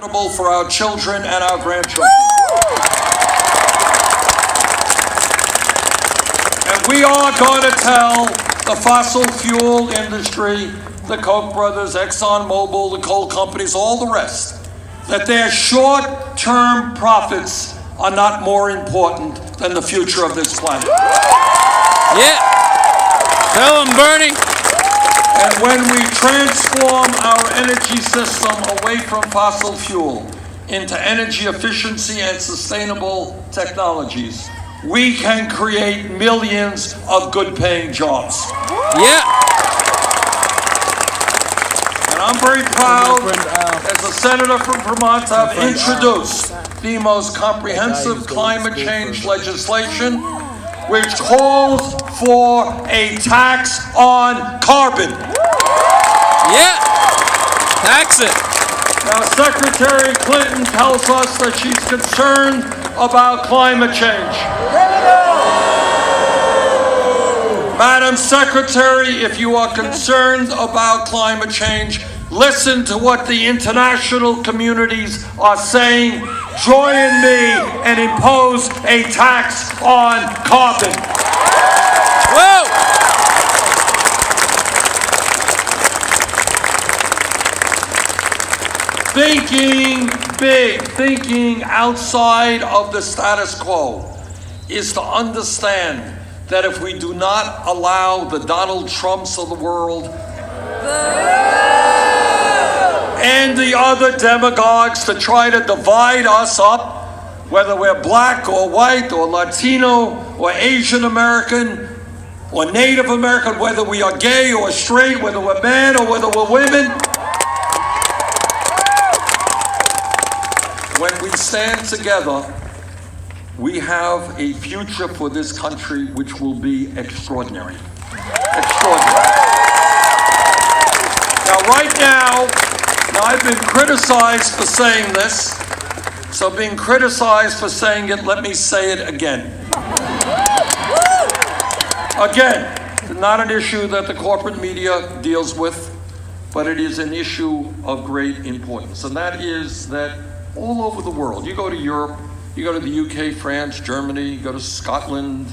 for our children and our grandchildren. And we are going to tell the fossil fuel industry, the Koch brothers, ExxonMobil, the coal companies, all the rest, that their short-term profits are not more important than the future of this planet. Yeah. Tell them, Bernie. And when we transform our energy system away from fossil fuel into energy efficiency and sustainable technologies, we can create millions of good-paying jobs. Yeah. And I'm very proud, as a senator from Vermont, to have introduced the most comprehensive climate change legislation, which calls for a tax on carbon. Yeah, tax it. Now, Secretary Clinton tells us that she's concerned about climate change. Madam Secretary, if you are concerned about climate change, listen to what the international communities are saying. Join me and impose a tax on carbon. Whoa! Thinking big, thinking outside of the status quo is to understand that if we do not allow the Donald Trumps of the world and the other demagogues to try to divide us up, whether we're black or white or Latino or Asian American or Native American, whether we are gay or straight, whether we're men or whether we're women, when we stand together, we have a future for this country which will be extraordinary. Extraordinary. Now, right now, I've been criticized for saying this, so being criticized for saying it, let me say it again. Again, not an issue that the corporate media deals with, but it is an issue of great importance, and that is that all over the world, you go to Europe, you go to the UK, France, Germany, you go to Scotland,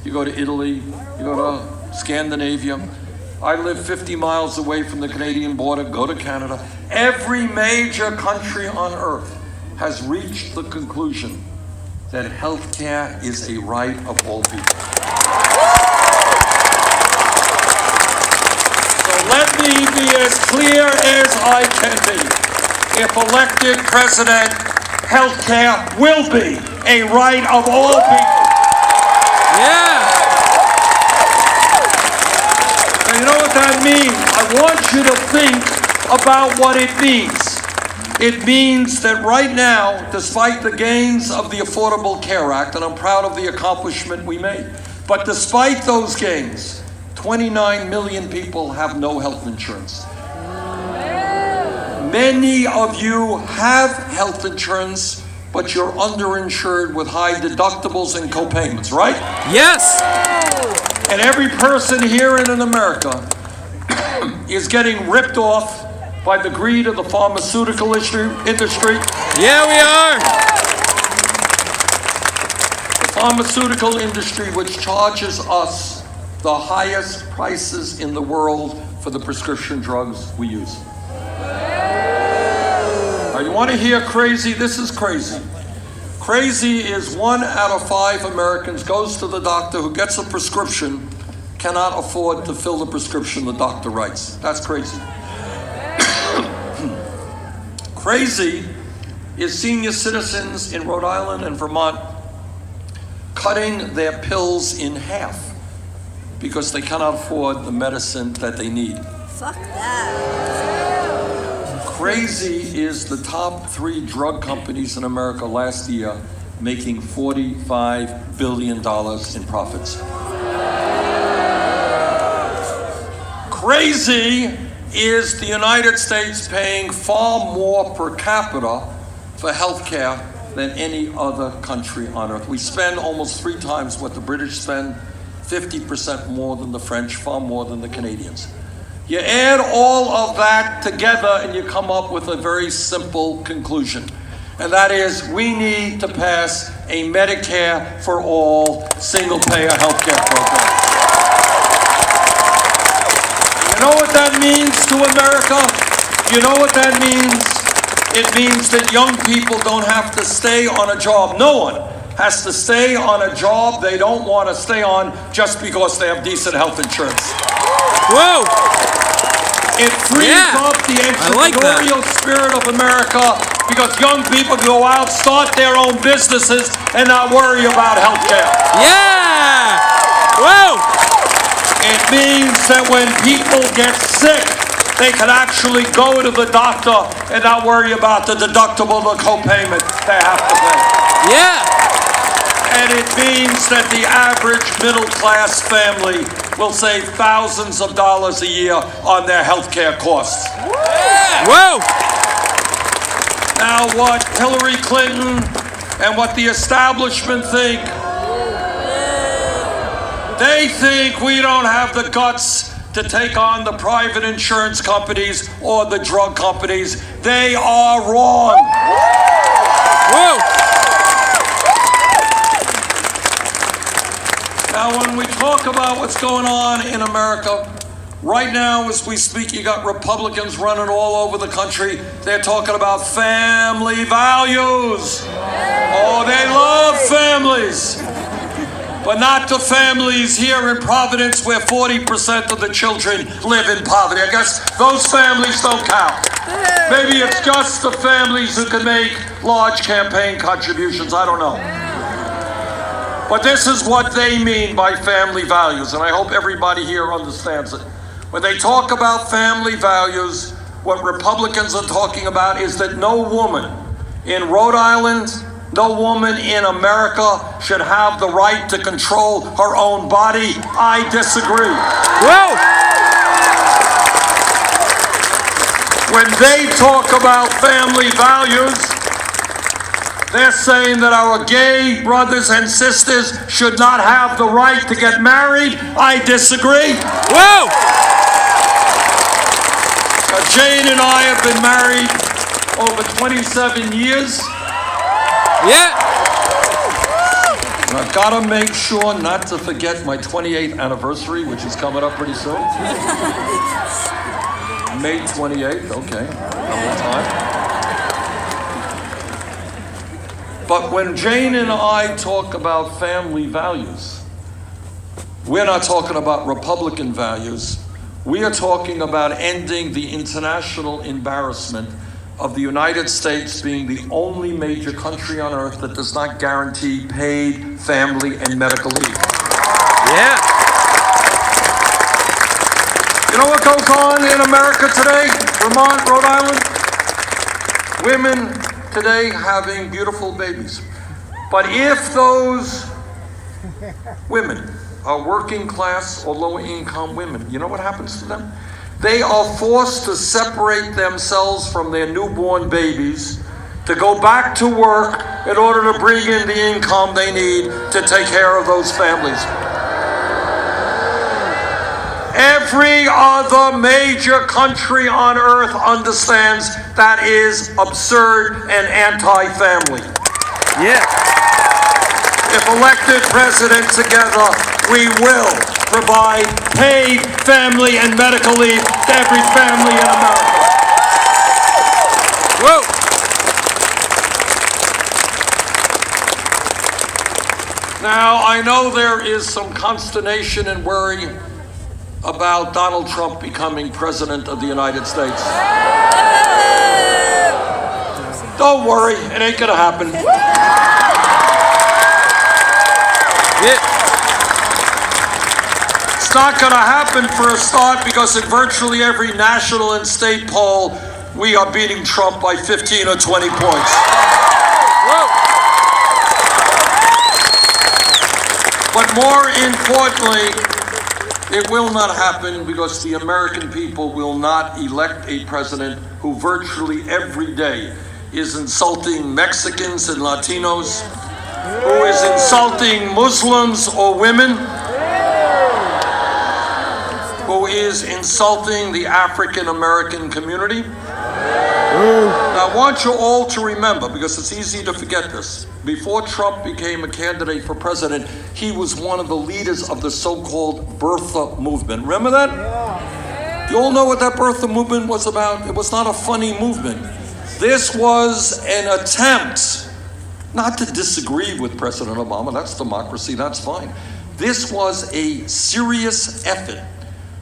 you go to Italy, you go to Scandinavia. I live 50 miles away from the Canadian border, go to Canada. Every major country on earth has reached the conclusion that health care is a right of all people. So let me be as clear as I can be. If elected president, health care will be a right of all people. Yeah. Now, you know what that means? I want you to think about what it means. It means that right now, despite the gains of the Affordable Care Act, and I'm proud of the accomplishment we made, but despite those gains, 29 million people have no health insurance. Many of you have health insurance, but you're underinsured with high deductibles and copayments, right? Yes. And every person here in America is getting ripped off by the greed of the pharmaceutical industry. Yeah, we are. The pharmaceutical industry, which charges us the highest prices in the world for the prescription drugs we use. Now, you want to hear crazy? This is crazy. Crazy is 1 out of 5 Americans goes to the doctor who gets a prescription, cannot afford to fill the prescription the doctor writes. That's crazy. Crazy is senior citizens in Rhode Island and Vermont cutting their pills in half because they cannot afford the medicine that they need. Fuck that. Crazy is the top 3 drug companies in America last year making $45 billion in profits. Crazy is the United States paying far more per capita for health care than any other country on earth. We spend almost 3 times what the British spend, 50% more than the French, far more than the Canadians. You add all of that together and you come up with a very simple conclusion. And that is, we need to pass a Medicare for all single-payer health care program. You know what that means to America? You know what that means? It means that young people don't have to stay on a job. No one has to stay on a job they don't want to stay on just because they have decent health insurance. Whoa! It frees up the entrepreneurial spirit of America because young people can go out, start their own businesses, and not worry about health care. Yeah! Whoa! It means that when people get sick, they can actually go to the doctor and not worry about the deductible, the co-payment they have to pay. Yeah! And it means that the average middle-class family will save thousands of dollars a year on their health care costs. Whoa! Now, what Hillary Clinton and what the establishment think, they think we don't have the guts to take on the private insurance companies or the drug companies. They are wrong. Whoa! Now, when we talk about what's going on in America, right now as we speak, you got Republicans running all over the country. They're talking about family values. Oh, they love families. But not the families here in Providence where 40% of the children live in poverty. I guess those families don't count. Maybe it's just the families who can make large campaign contributions. I don't know. But this is what they mean by family values, and I hope everybody here understands it. When they talk about family values, what Republicans are talking about is that no woman in Rhode Island, no woman in America should have the right to control her own body. I disagree. Whoa! When they talk about family values, they're saying that our gay brothers and sisters should not have the right to get married. I disagree. Whoa! Jane and I have been married over 27 years. Yeah! And I've got to make sure not to forget my 28th anniversary, which is coming up pretty soon. May 28th, okay, another time. But when Jane and I talk about family values, we're not talking about Republican values. We are talking about ending the international embarrassment of the United States being the only major country on earth that does not guarantee paid family and medical leave. Yeah! You know what goes on in America today? Vermont, Rhode Island? Women today having beautiful babies. But if those women are working class or lower income women, you know what happens to them? They are forced to separate themselves from their newborn babies to go back to work in order to bring in the income they need to take care of those families. Every other major country on earth understands that is absurd and anti-family. Yeah! If elected president together, we will provide paid family and medical leave to every family in America. Whoa! Now, I know there is some consternation and worry about Donald Trump becoming president of the United States. Don't worry, it ain't gonna happen. Yeah! It's not gonna happen for a start because in virtually every national and state poll, we are beating Trump by 15 or 20 points. Whoa! But more importantly, it will not happen because the American people will not elect a president who virtually every day is insulting Mexicans and Latinos, who is insulting Muslims or women, who is insulting the African American community. Now, I want you all to remember, because it's easy to forget this, before Trump became a candidate for president, he was one of the leaders of the so-called birther movement. Remember that? You all know what that birther movement was about? It was not a funny movement. This was an attempt not to disagree with President Obama. That's democracy, that's fine. This was a serious effort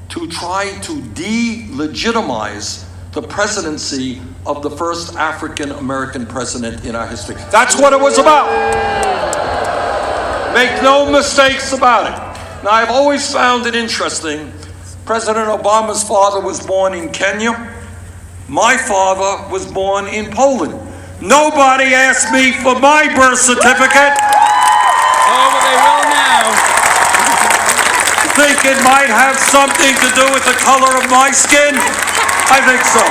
to try to delegitimize the presidency of the first African American president in our history. That's what it was about. Make no mistakes about it. Now, I've always found it interesting. President Obama's father was born in Kenya. My father was born in Poland. Nobody asked me for my birth certificate. Oh, but they will now. Think it might have something to do with the color of my skin? I think so.